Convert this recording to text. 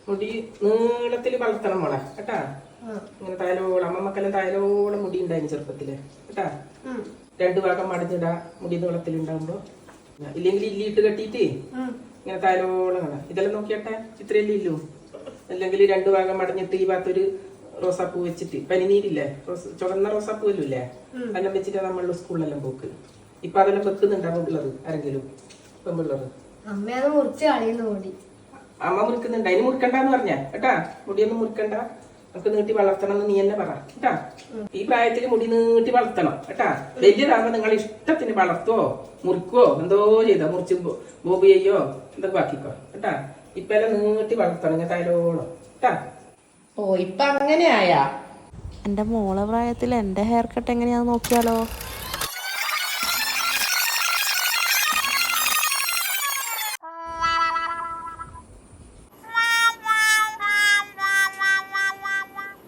മുടി നീളത്തിൽ വളർത്തണം മോളെ കേട്ടാ. ഇങ്ങനെ തായലോളം അമ്മമ്മക്കെല്ലാം തായലോളം മുടി ഉണ്ടായിരുന്നു ചെറുപ്പത്തില് കേട്ടാ. 2 ഭാഗം മടഞ്ഞിടാ മുടി നീളത്തിലുണ്ടാകുമ്പോ. ഇല്ലെങ്കിൽ ഇല്ലിട്ട് കെട്ടിയിട്ട് ഇങ്ങനെ തായലോളം കാണാം. ഇതെല്ലാം നോക്കിയാട്ടെ, ഇത്രയല്ലേ ഇല്ലു. അല്ലെങ്കിൽ 2 ഭാഗം മടഞ്ഞിട്ട് ഈ ഭാഗത്തൊരു റോസാപ്പൂ വെച്ചിട്ട്, പനിനീരില്ലേ, ചുവന്ന റോസാപ്പൂ എല്ലാം ഇല്ലേ, അതെല്ലാം വെച്ചിട്ട് നമ്മൾ സ്കൂളിലെല്ലാം പോക്ക്. ഇപ്പൊ അതെല്ലാം വെക്കുന്നുണ്ടാവും പിള്ളേർ ആരെങ്കിലും പെൺപിള്ളേർ. അമ്മ മുറിക്കുന്നുണ്ട്, അതിന് മുറിക്കണ്ടെന്ന് പറഞ്ഞ കേട്ടാ. മുടിയൊന്നും മുറിക്കണ്ട, നമുക്ക് നീട്ടി വളർത്തണം എന്ന് നീ തന്നെ പറ കേട്ടാ. ഈ പ്രായത്തിൽ മുടി നീട്ടി വളർത്തണം കേട്ടാ. വലിയതാകുമ്പോ നിങ്ങൾ ഇഷ്ടത്തിന് വളർത്തുവോ മുറിക്കുവോ എന്തോ ചെയ്തോ, മുറിച്ച് ബോബി ചെയ്യോ എന്തൊക്കെ ബാക്കിക്കോ കേട്ടാ. ഇപ്പൊ എല്ലാം നീട്ടി വളർത്തണം ഇങ്ങനെ തൈലോളം കേട്ടാ. ഓ ഇപ്പൊ അങ്ങനെയായാ? എന്റെ മോളെ പ്രായത്തിൽ എന്റെ ഹെയർ കട്ട് എങ്ങനെയാന്ന് നോക്കിയാലോ.